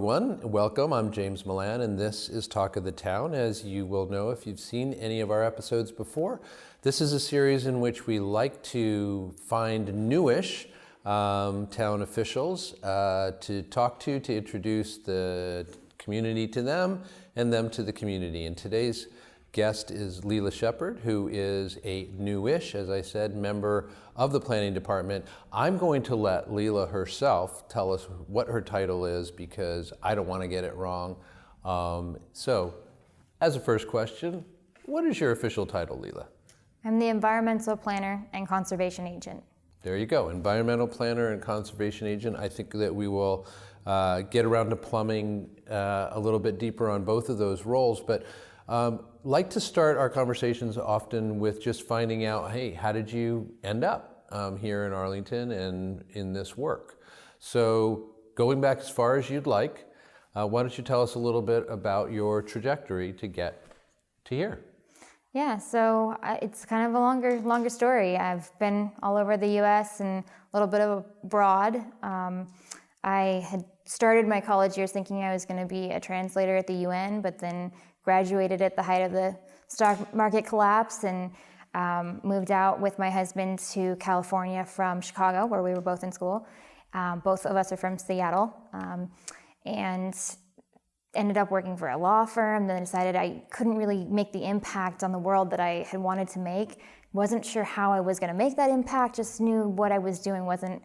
everyone. Welcome. I'm James Milan, and this is Talk of the Town. As you will know if you've seen any of our episodes before, this is a series in which we like to find newish town officials to talk to introduce the community to them and them to the community. And today's guest is Lela Shepherd, who is a newish, as I said, member of the planning department. I'm going to let Lela herself tell us what her title is because I don't want to get it wrong. So, as a first question, what is your official title, Lela? I'm the environmental planner and conservation agent. There you go, environmental planner and conservation agent. I think that we will get around to plumbing a little bit deeper on both of those roles, but like to start our conversations often with just finding out, hey, how did you end up here in Arlington and in this work? So going back as far as you'd like, why don't you tell us a little bit about your trajectory to get to here? Yeah, so it's kind of a longer story. I've been all over the U.S. and a little bit of abroad. I had started my college years thinking I was going to be a translator at the UN, but then graduated at the height of the stock market collapse and moved out with my husband to California from Chicago, where we were both in school. Both of us are from Seattle, and ended up working for a law firm, then decided I couldn't really make the impact on the world that I had wanted to make. Wasn't sure how I was going to make that impact, just knew what I was doing wasn't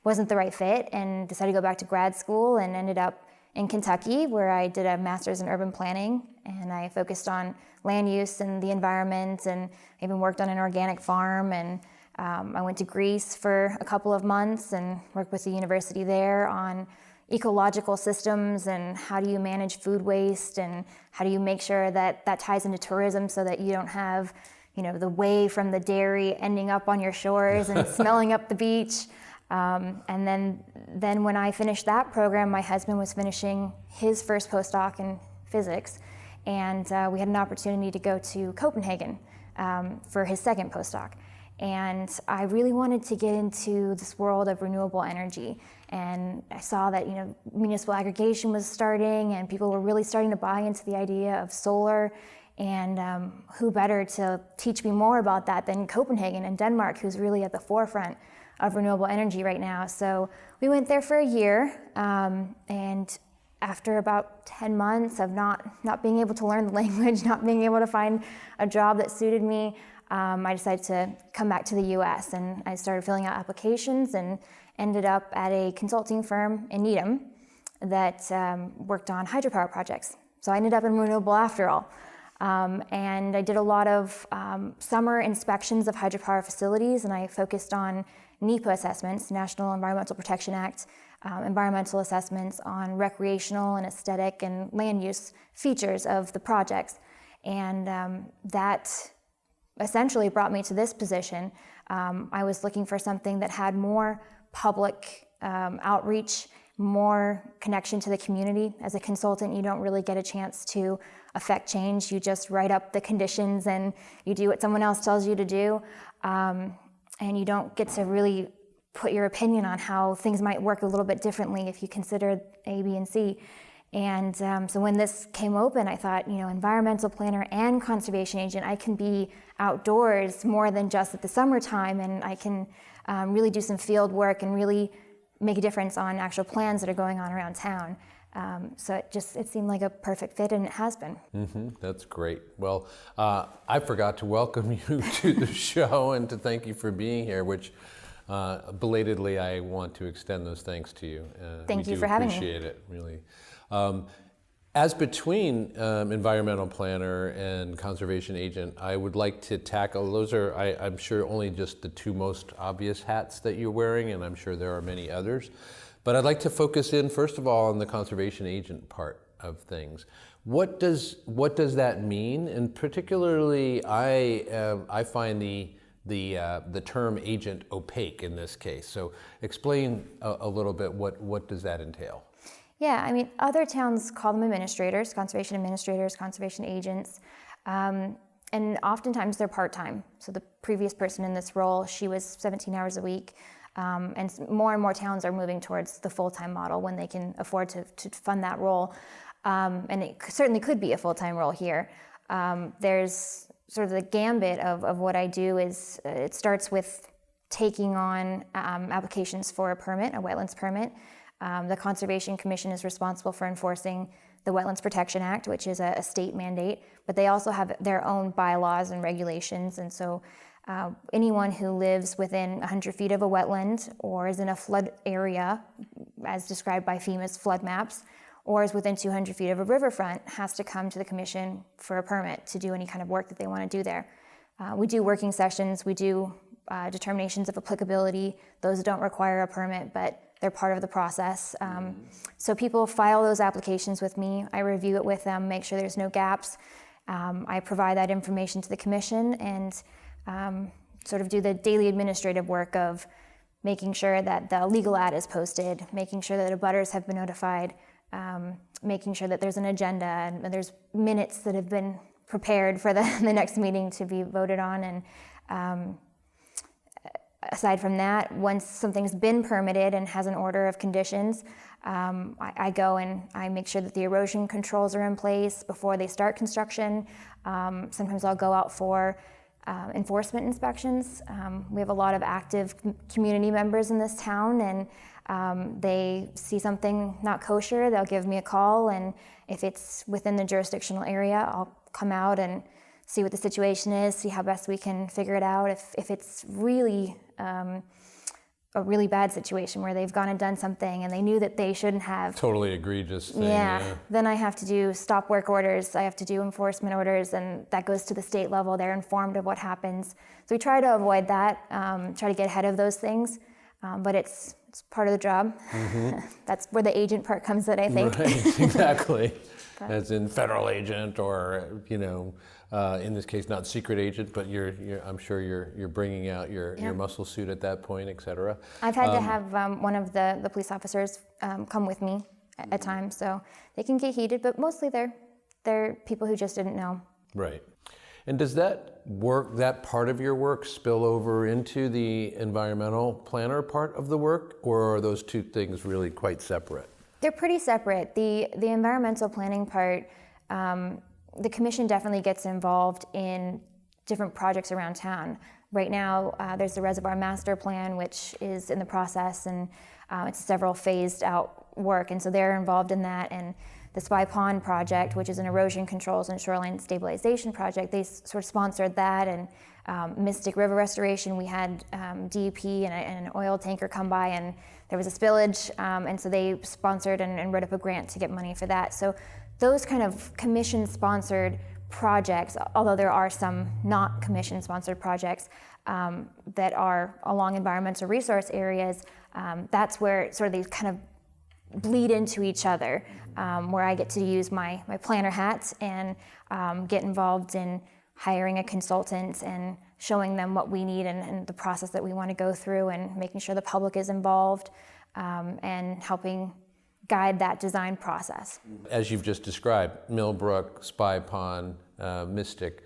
the right fit, and decided to go back to grad school and ended up in Kentucky, where I did a master's in urban planning, and I focused on land use and the environment, and I even worked on an organic farm, and I went to Greece for a couple of months and worked with the university there on ecological systems and how do you manage food waste and how do you make sure that that ties into tourism so that you don't have, the whey from the dairy ending up on your shores and smelling up the beach. And then when I finished that program, my husband was finishing his first postdoc in physics, and we had an opportunity to go to Copenhagen for his second postdoc. And I really wanted to get into this world of renewable energy. And I saw that municipal aggregation was starting, and people were really starting to buy into the idea of solar. And who better to teach me more about that than Copenhagen and Denmark, who's really at the forefront of renewable energy right now. So we went there for a year, and after about 10 months of not being able to learn the language, not being able to find a job that suited me, I decided to come back to the US, and I started filling out applications and ended up at a consulting firm in Needham that worked on hydropower projects. So I ended up in renewable after all. And I did a lot of summer inspections of hydropower facilities, and I focused on NEPA assessments, National Environmental Protection Act, environmental assessments on recreational and aesthetic and land use features of the projects. And that essentially brought me to this position. I was looking for something that had more public outreach, more connection to the community. As a consultant, you don't really get a chance to affect change. You just write up the conditions and you do what someone else tells you to do. And you don't get to really put your opinion on how things might work a little bit differently if you consider A, B, and C. And so when this came open, I thought, environmental planner and conservation agent, I can be outdoors more than just at the summertime, and I can really do some field work and really make a difference on actual plans that are going on around town. So it seemed like a perfect fit, and it has been. Mm-hmm. That's great. Well, I forgot to welcome you to the show and to thank you for being here, which belatedly I want to extend those thanks to you. Thank you for having me. Appreciate it, really. As between environmental planner and conservation agent, I would like to tackle, those are, I'm sure, only just the two most obvious hats that you're wearing, and I'm sure there are many others. But I'd like to focus in, first of all, on the conservation agent part of things. What does that mean? And particularly, I find the term agent opaque in this case. So explain a little bit what does that entail? Yeah, other towns call them administrators, conservation agents, and oftentimes they're part-time. So the previous person in this role, she was 17 hours a week. And more towns are moving towards the full-time model when they can afford to fund that role. And it certainly could be a full-time role here. There's sort of the gambit of what I do is it starts with taking on applications for a permit, a wetlands permit. The Conservation Commission is responsible for enforcing the Wetlands Protection Act, which is a state mandate, but they also have their own bylaws and regulations. And so anyone who lives within 100 feet of a wetland or is in a flood area, as described by FEMA's flood maps, or is within 200 feet of a riverfront has to come to the commission for a permit to do any kind of work that they want to do there. We do working sessions, we do determinations of applicability. Those don't require a permit, but they're part of the process. So people file those applications with me. I review it with them, make sure there's no gaps. I provide that information to the commission and sort of do the daily administrative work of making sure that the legal ad is posted, making sure that abutters have been notified, making sure that there's an agenda and there's minutes that have been prepared for the next meeting to be voted on. And aside from that, once something's been permitted and has an order of conditions, I go and I make sure that the erosion controls are in place before they start construction. Sometimes I'll go out for enforcement inspections. We have a lot of active community members in this town, and they see something not kosher, they'll give me a call, and if it's within the jurisdictional area, I'll come out and see what the situation is, see how best we can figure it out. If it's really a really bad situation where they've gone and done something and they knew that they shouldn't have. Totally egregious thing. Yeah. Then I have to do stop work orders, I have to do enforcement orders, and that goes to the state level. They're informed of what happens. So we try to avoid that, try to get ahead of those things, but it's part of the job. Mm-hmm. That's where the agent part comes in, I think. Right, exactly. As in federal agent, or in this case, not secret agent, but I'm sure you're bringing out your muscle suit at that point, et cetera. I've had to have one of the police officers come with me at times, so they can get heated, but mostly they're people who just didn't know. Right. And does that part of your work spill over into the environmental planner part of the work, or are those two things really quite separate? They're pretty separate. The environmental planning part, the commission definitely gets involved in different projects around town. Right now, there's the Reservoir Master Plan, which is in the process, and it's several phased out work, and so they're involved in that. And the Spy Pond project, which is an erosion controls and shoreline stabilization project, they sort of sponsored that. And Mystic River Restoration, we had DEP and an oil tanker come by, and there was a spillage, and so they sponsored and wrote up a grant to get money for that. So those kind of commission-sponsored projects, although there are some not commission-sponsored projects that are along environmental resource areas, that's where sort of these kind of bleed into each other, where I get to use my planner hat and get involved in hiring a consultant and showing them what we need and the process that we want to go through, and making sure the public is involved and helping guide that design process. As you've just described, Millbrook, Spy Pond, Mystic,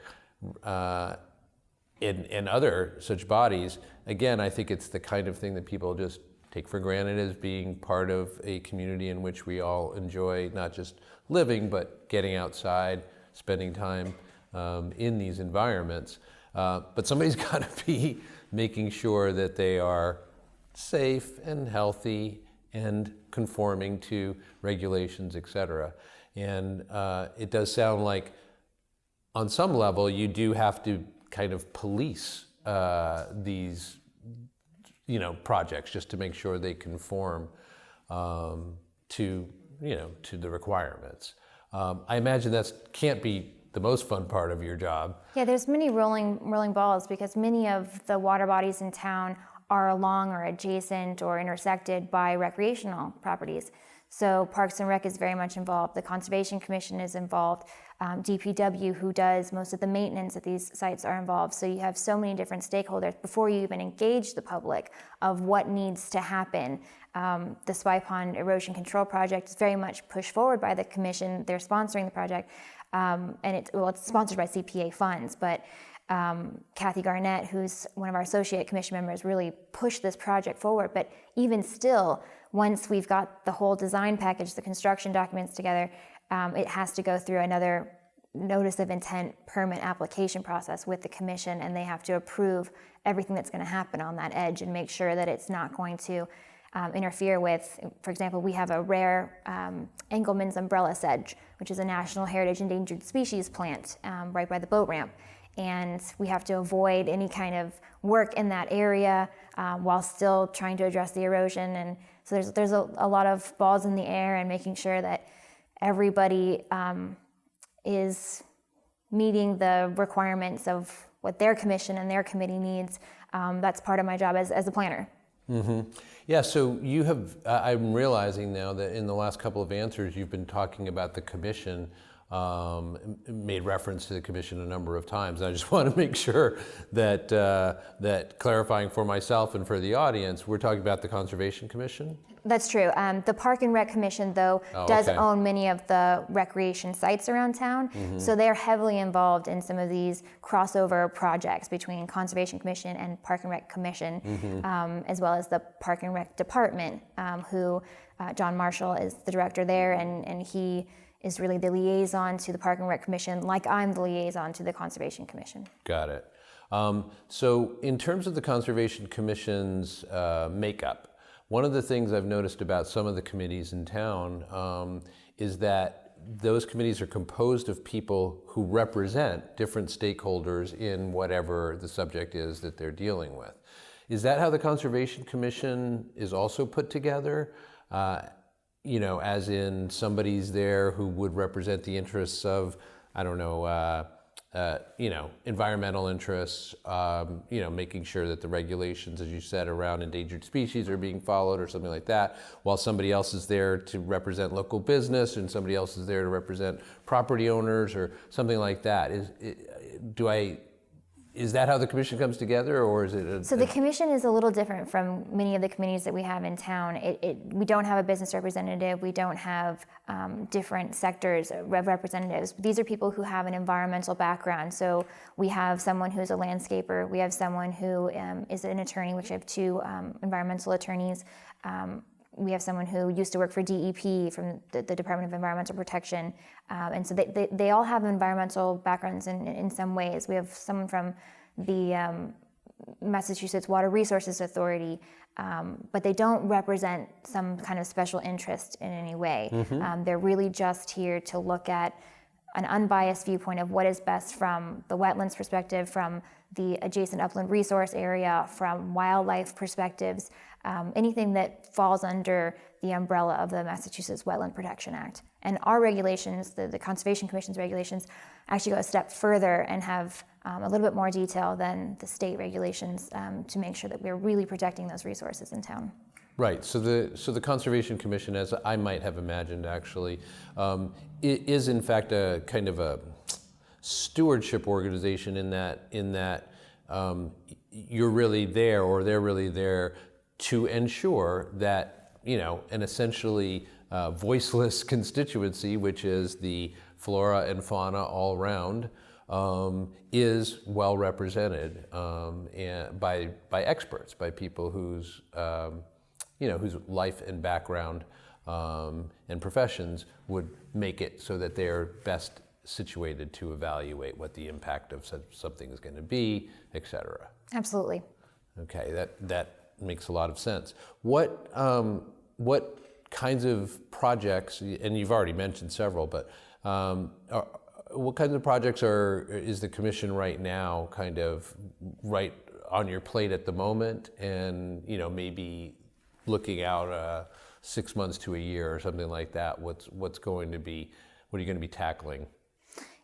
and other such bodies, again, I think it's the kind of thing that people just take for granted as being part of a community in which we all enjoy not just living, but getting outside, spending time in these environments. But somebody's got to be making sure that they are safe and healthy and conforming to regulations, et cetera. And it does sound like on some level you do have to kind of police these projects just to make sure they conform to the requirements. I imagine that can't be the most fun part of your job. Yeah, there's many rolling balls, because many of the water bodies in town are along or adjacent or intersected by recreational properties. So Parks and Rec is very much involved. The Conservation Commission is involved. DPW, who does most of the maintenance at these sites, are involved. So you have so many different stakeholders before you even engage the public of what needs to happen. The Spy Pond Erosion Control Project is very much pushed forward by the commission. They're sponsoring the project. And it's sponsored by CPA funds, but Kathy Garnett, who's one of our associate commission members, really pushed this project forward. But even still, once we've got the whole design package, the construction documents together, it has to go through another notice of intent permit application process with the commission, and they have to approve everything that's going to happen on that edge and make sure that it's not going to interfere with, for example, we have a rare Engelmann's umbrella sedge, which is a National Heritage Endangered Species plant right by the boat ramp. And we have to avoid any kind of work in that area while still trying to address the erosion. And so there's a lot of balls in the air and making sure that everybody is meeting the requirements of what their commission and their committee needs. That's part of my job as a planner. Mm-hmm. Yeah, so you have, I'm realizing now that in the last couple of answers, you've been talking about the commission, made reference to the commission a number of times. And I just want to make sure that, that clarifying for myself and for the audience, we're talking about the Conservation Commission? That's true. The Park and Rec Commission, though, does own many of the recreation sites around town. Mm-hmm. So they're heavily involved in some of these crossover projects between Conservation Commission and Park and Rec Commission, mm-hmm. As well as the Park and Rec Department, who John Marshall is the director there, and he is really the liaison to the Park and Rec Commission, like I'm the liaison to the Conservation Commission. Got it. So in terms of the Conservation Commission's makeup, one of the things I've noticed about some of the committees in town is that those committees are composed of people who represent different stakeholders in whatever the subject is that they're dealing with. Is that how the Conservation Commission is also put together? You know, as in somebody's there who would represent the interests of, I don't know, you know, environmental interests, you know, making sure that the regulations, as you said, around endangered species are being followed or something like that, while somebody else is there to represent local business and somebody else is there to represent property owners or something like that. Is that how the commission comes together, or is it? So the commission is a little different from many of the committees that we have in town. We don't have a business representative. We don't have different sectors representatives. These are people who have an environmental background. So we have someone who's a landscaper. We have someone who is an attorney, which I have two environmental attorneys. We have someone who used to work for DEP from the Department of Environmental Protection. And so they all have environmental backgrounds in some ways. We have someone from the Massachusetts Water Resources Authority, but they don't represent some kind of special interest in any way. Mm-hmm. They're really just here to look at an unbiased viewpoint of what is best from the wetlands perspective, from the adjacent upland resource area, from wildlife perspectives, anything that falls under the umbrella of the Massachusetts Wetland Protection Act. And our regulations, the Conservation Commission's regulations, actually go a step further and have a little bit more detail than the state regulations to make sure that we're really protecting those resources in town. Right. So the Conservation Commission, as I might have imagined, actually, is in fact a kind of a stewardship organization in that you're really there, or they're really there, to ensure that, you know, an essentially voiceless constituency, which is the flora and fauna all around, is well represented and by experts, by people whose you know, whose life and background and professions would make it so that they're best situated to evaluate what the impact of something is going to be, et cetera. Absolutely. Okay, that makes a lot of sense. What kinds of projects, and you've already mentioned several, but what kinds of projects is the commission right now kind of right on your plate at the moment, and, you know, maybe looking out 6 months to a year or something like that? What are you going to be tackling?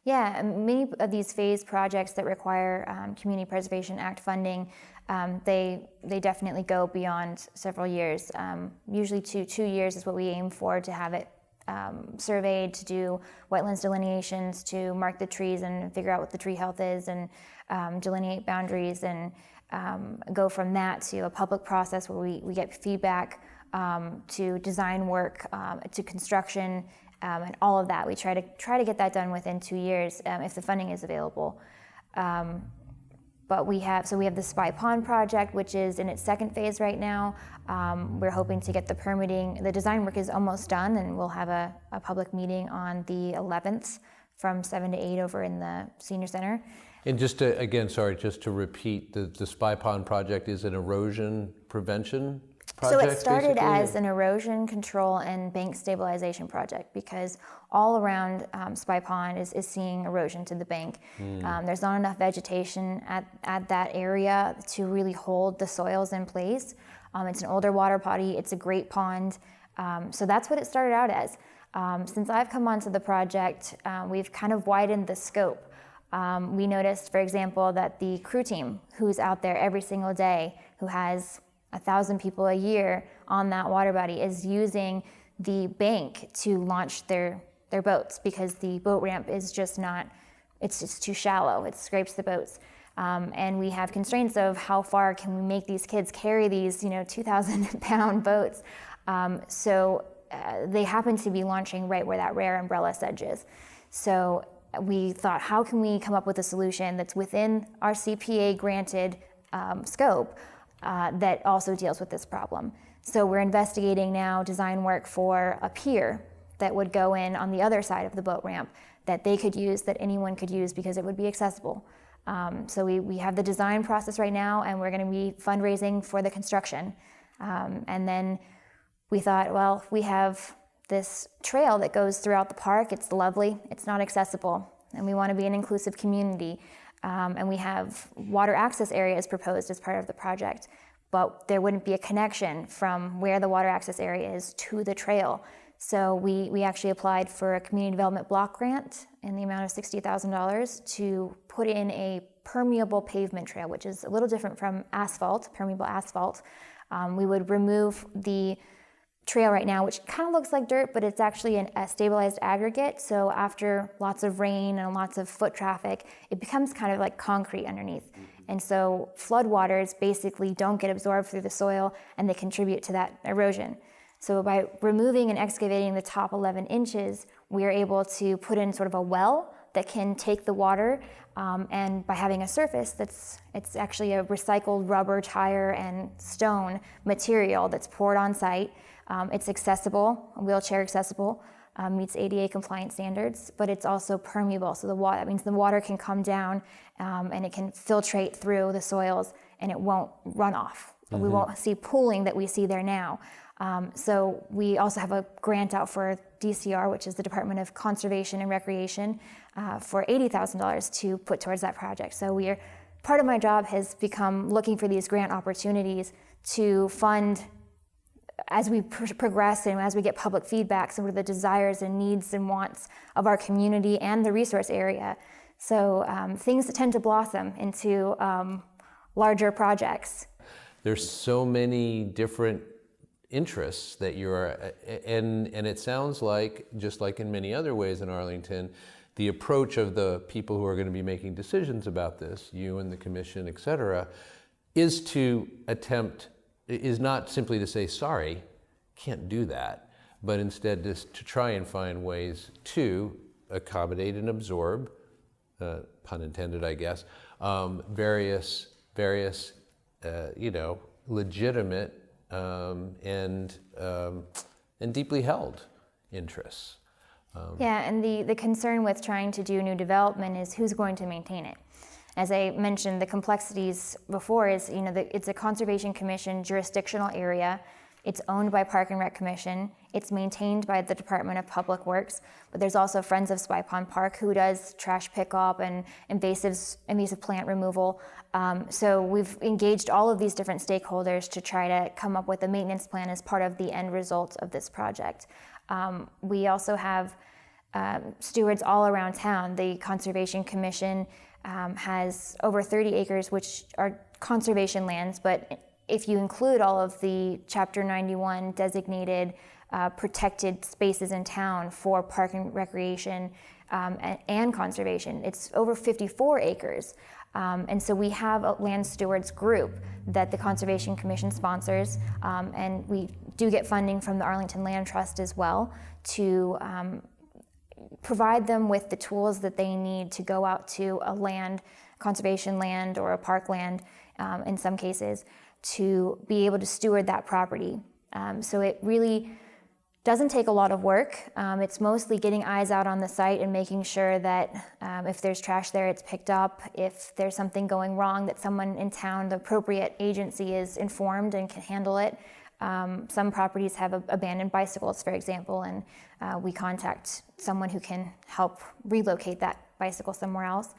Yeah, many of these phased projects that require Community Preservation Act funding, they definitely go beyond several years. Usually 2 years is what we aim for, to have it surveyed, to do wetlands delineations, to mark the trees and figure out what the tree health is, and delineate boundaries, and go from that to a public process where we get feedback, to design work, to construction, and all of that. We try to get that done within 2 years if the funding is available. But we have the Spy Pond project, which is in its second phase right now. We're hoping to get the permitting. The design work is almost done, and we'll have a public meeting on the 11th from 7 to 8 over in the Senior Center. And just to, again, sorry, just to repeat, the Spy Pond project is an erosion prevention project? So it started basically? as an erosion control and bank stabilization project, because all around Spy Pond is seeing erosion to the bank. There's not enough vegetation at that area to really hold the soils in place. It's an older water body, it's a great pond. So that's what it started out as. Since I've come onto the project, we've kind of widened the scope. We noticed, for example, that the crew team who's out there every single day, who has 1,000 people a year on that water body, is using the bank to launch their boats, because the boat ramp is just too shallow. It scrapes the boats. And we have constraints of how far can we make these kids carry these 2,000-pound boats. So they happen to be launching right where that rare umbrella sedge is. So we thought, how can we come up with a solution that's within our CPA granted scope that also deals with this problem? So we're investigating now design work for a pier that would go in on the other side of the boat ramp that they could use, that anyone could use, because it would be accessible. So we have the design process right now, and we're going to be fundraising for the construction. And then we thought, well, we have this trail that goes throughout the park. It's lovely. It's not accessible, and we want to be an inclusive community. And we have water access areas proposed as part of the project, but there wouldn't be a connection from where the water access area is to the trail. So we actually applied for a community development block grant in the amount of $60,000 to put in a permeable pavement trail, which is a little different from asphalt, permeable asphalt. We would remove the trail right now, which kind of looks like dirt, but it's actually a stabilized aggregate. So after lots of rain and lots of foot traffic, it becomes kind of like concrete underneath. And so floodwaters basically don't get absorbed through the soil, and they contribute to that erosion. So by removing and excavating the top 11 inches, we are able to put in sort of a well that can take the water, and by having a surface it's actually a recycled rubber, tire, and stone material that's poured on site. It's accessible, wheelchair accessible, meets ADA compliant standards, but it's also permeable. So that means the water can come down and it can filtrate through the soils, and it won't run off. Mm-hmm. We won't see pooling that we see there now. So we also have a grant out for DCR, which is the Department of Conservation and Recreation, for $80,000 to put towards that project. So part of my job has become looking for these grant opportunities to fund as we progress and as we get public feedback, some of the desires and needs and wants of our community and the resource area. So things that tend to blossom into larger projects. There's so many different interests that and it sounds like, just like in many other ways in Arlington, the approach of the people who are going to be making decisions about this, you and the commission, et cetera, is not simply to say, sorry, can't do that, but instead just to try and find ways to accommodate and absorb, pun intended, I guess, various legitimate and deeply held interests. Yeah, and the concern with trying to do new development is who's going to maintain it. As I mentioned, the complexities before is, it's a Conservation Commission jurisdictional area. It's owned by Park and Rec Commission. It's maintained by the Department of Public Works, but there's also Friends of Spy Pond Park, who does trash pickup and invasive plant removal. So we've engaged all of these different stakeholders to try to come up with a maintenance plan as part of the end result of this project. We also have stewards all around town. The Conservation Commission has over 30 acres, which are conservation lands, but if you include all of the Chapter 91 designated protected spaces in town for park and recreation and conservation, it's over 54 acres. And so we have a land stewards group that the Conservation Commission sponsors, and we do get funding from the Arlington Land Trust as well to provide them with the tools that they need to go out to a land, conservation land or a park land in some cases, to be able to steward that property. So it really doesn't take a lot of work. It's mostly getting eyes out on the site and making sure that if there's trash there, it's picked up. If there's something going wrong, that someone in town, the appropriate agency, is informed and can handle it. Some properties have abandoned bicycles, for example, and we contact someone who can help relocate that bicycle somewhere else.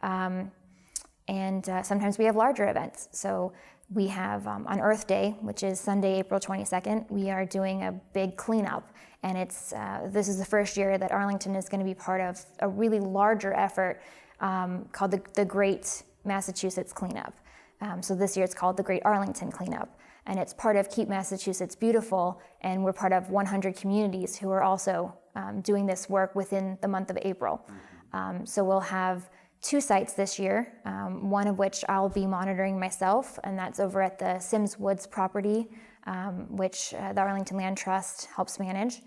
And sometimes we have larger events. So we have on Earth Day, which is Sunday, April 22nd, we are doing a big cleanup. And this is the first year that Arlington is going to be part of a really larger effort called the Great Massachusetts Cleanup. So this year it's called the Great Arlington Cleanup. And it's part of Keep Massachusetts Beautiful, and we're part of 100 communities who are also doing this work within the month of April. So we'll have 2 sites this year, one of which I'll be monitoring myself, and that's over at the Sims Woods property, which the Arlington Land Trust helps manage.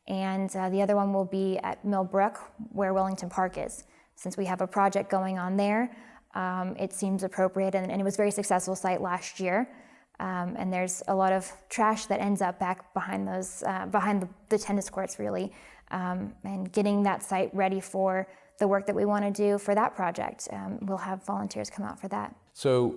And the other one will be at Millbrook, where Wellington Park is. Since we have a project going on there, it seems appropriate, and it was a very successful site last year. And there's a lot of trash that ends up back behind the tennis courts, really, and getting that site ready for the work that we want to do for that project. We'll have volunteers come out for that. So,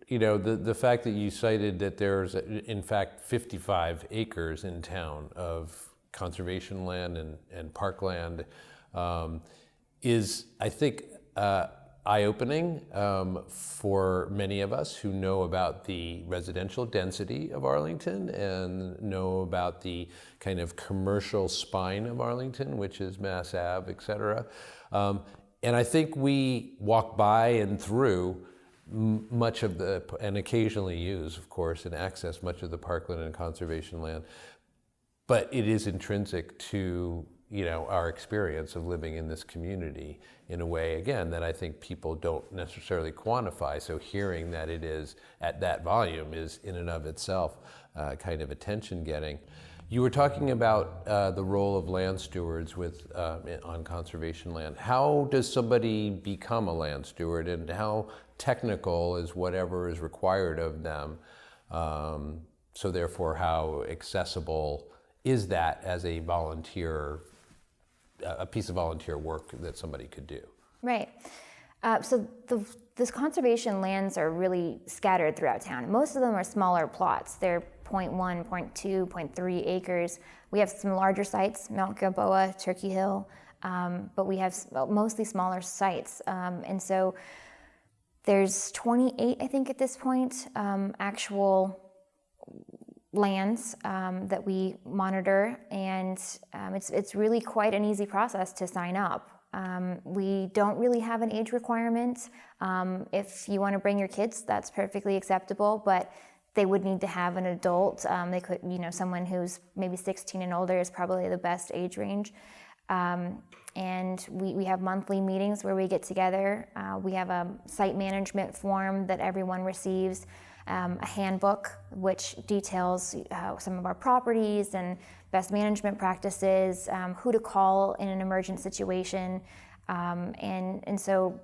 the fact that you cited that there's, in fact, 55 acres in town of conservation land and parkland is, I think, eye-opening for many of us who know about the residential density of Arlington and know about the kind of commercial spine of Arlington, which is Mass Ave, et cetera. And I think we walk by and through much of and occasionally use, of course, and access much of the parkland and conservation land. But it is intrinsic to our experience of living in this community in a way, again, that I think people don't necessarily quantify. So hearing that it is at that volume is in and of itself kind of attention-getting. You were talking about the role of land stewards on conservation land. How does somebody become a land steward, and how technical is whatever is required of them? So therefore, how accessible is that as a piece of volunteer work that somebody could do? Right. So these conservation lands are really scattered throughout town. Most of them are smaller plots. They're 0.1, 0.2, 0.3 acres. We have some larger sites, Mount Gilboa, Turkey Hill, but we have mostly smaller sites. And so there's 28, I think, at this point, actual lands that we monitor, and it's really quite an easy process to sign up. We don't really have an age requirement. If you want to bring your kids, that's perfectly acceptable, but they would need to have an adult. They could, someone who's maybe 16 and older is probably the best age range. And we have monthly meetings where we get together. We have a site management form that everyone receives, a handbook which details some of our properties and best management practices, who to call in an emergent situation. And so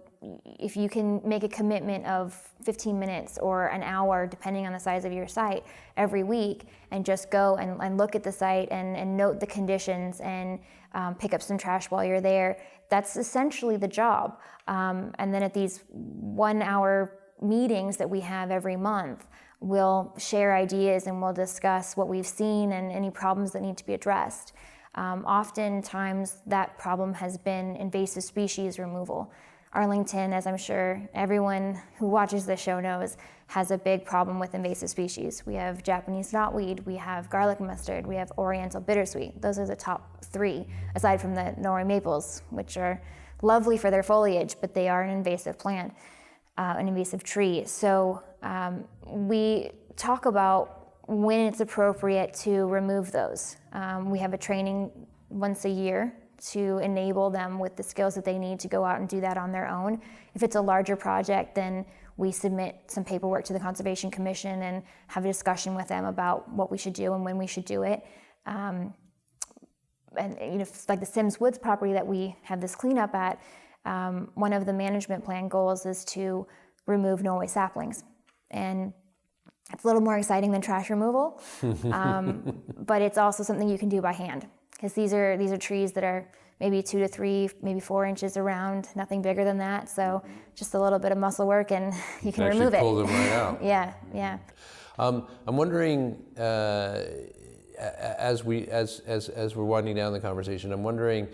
if you can make a commitment of 15 minutes or an hour, depending on the size of your site, every week, and just go and look at the site and note the conditions and pick up some trash while you're there, that's essentially the job. And then at these 1-hour meetings that we have every month, we'll share ideas and we'll discuss what we've seen and any problems that need to be addressed. Oftentimes that problem has been invasive species removal. Arlington, as I'm sure everyone who watches this show knows, has a big problem with invasive species. We have Japanese knotweed, we have garlic mustard, we have oriental bittersweet. Those are the top 3, aside from the Norway maples, which are lovely for their foliage, but they are an invasive plant, an invasive tree. So we talk about when it's appropriate to remove those. We have a training once a year to enable them with the skills that they need to go out and do that on their own. If it's a larger project, then we submit some paperwork to the Conservation Commission and have a discussion with them about what we should do and when we should do it. like the Sims Woods property that we have this cleanup at, one of the management plan goals is to remove Norway saplings. And it's a little more exciting than trash removal, but it's also something you can do by hand, because these are trees that are maybe 2 to 3, maybe 4 inches around, nothing bigger than that. So just a little bit of muscle work and you can remove it. Pull them right out. Yeah. I'm wondering, as we're winding down the conversation, I'm wondering,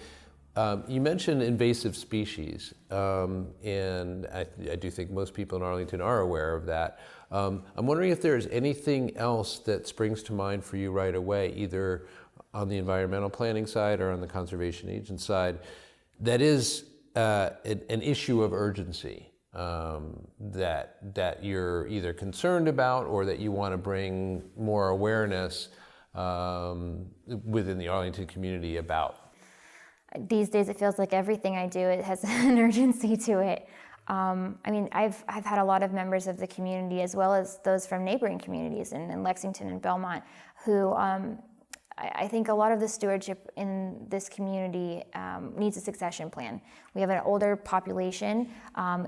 you mentioned invasive species, and I do think most people in Arlington are aware of that. I'm wondering if there's anything else that springs to mind for you right away, either on the environmental planning side or on the conservation agent side, that is an issue of urgency, that you're either concerned about or that you want to bring more awareness within the Arlington community about. These days it feels like everything I do, it has an urgency to it. I've had a lot of members of the community, as well as those from neighboring communities in Lexington and Belmont, who I think a lot of the stewardship in this community needs a succession plan. We have an older population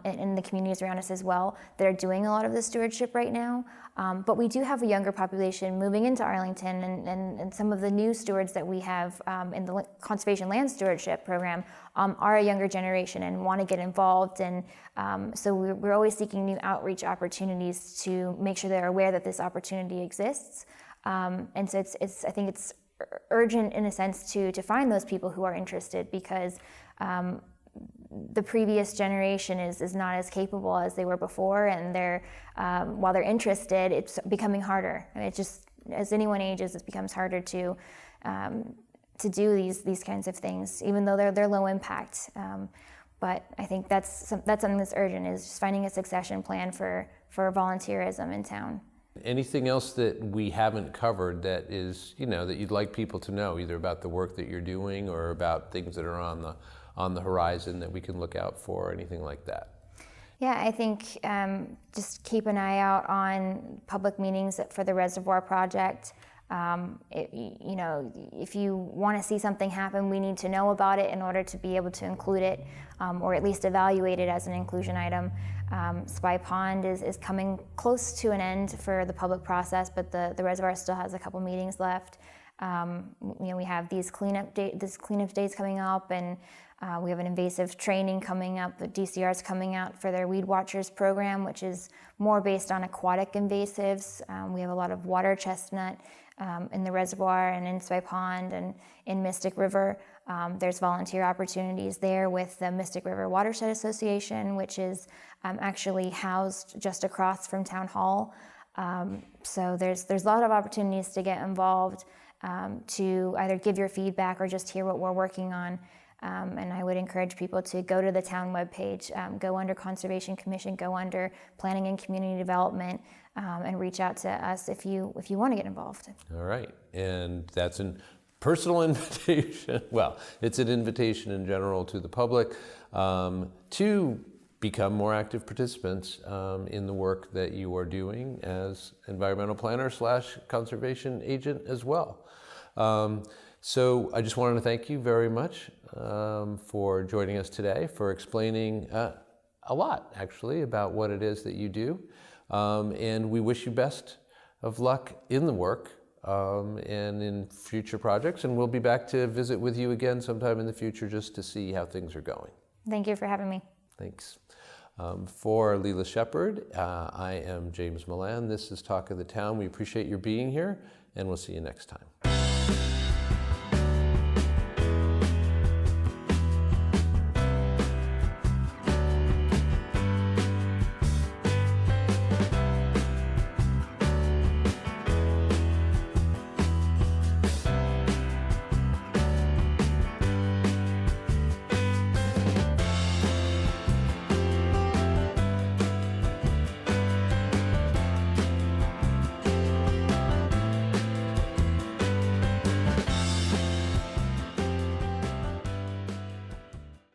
in the communities around us as well that are doing a lot of the stewardship right now. But we do have a younger population moving into Arlington, and some of the new stewards that we have in the Conservation Land Stewardship Program are a younger generation and want to get involved. And so we're always seeking new outreach opportunities to make sure they're aware that this opportunity exists. And so I think it's urgent in a sense to find those people who are interested, because the previous generation is not as capable as they were before, and while they're interested, it's becoming harder. And it just, as anyone ages, it becomes harder to do these kinds of things, even though they're low impact. But I think that's something that's urgent, is just finding a succession plan for volunteerism in town. Anything else that we haven't covered that is, that you'd like people to know, either about the work that you're doing or about things that are on the horizon that we can look out for, anything like that? Yeah, I think just keep an eye out on public meetings for the reservoir project. If you want to see something happen, we need to know about it in order to be able to include it, or at least evaluate it as an inclusion item. Spy Pond is coming close to an end for the public process, but the reservoir still has a couple meetings left. We have these cleanup days coming up, and we have an invasive training coming up. The DCR is coming out for their Weed Watchers program, which is more based on aquatic invasives. We have a lot of water chestnut in the reservoir and in Spy Pond and in Mystic River. There's volunteer opportunities there with the Mystic River Watershed Association, which is actually housed just across from Town Hall. So there's a lot of opportunities to get involved, to either give your feedback or just hear what we're working on. And I would encourage people to go to the town webpage, go under Conservation Commission, go under Planning and Community Development, and reach out to us if you want to get involved. All right, and that's a personal invitation. Well, it's an invitation in general to the public to become more active participants in the work that you are doing as environmental planner / conservation agent as well. So I just wanted to thank you very much for joining us today, for explaining a lot, actually, about what it is that you do. And we wish you best of luck in the work and in future projects. And we'll be back to visit with you again sometime in the future just to see how things are going. Thank you for having me. Thanks. For Lela Shepherd, I am James Milan. This is Talk of the Town. We appreciate your being here, and we'll see you next time.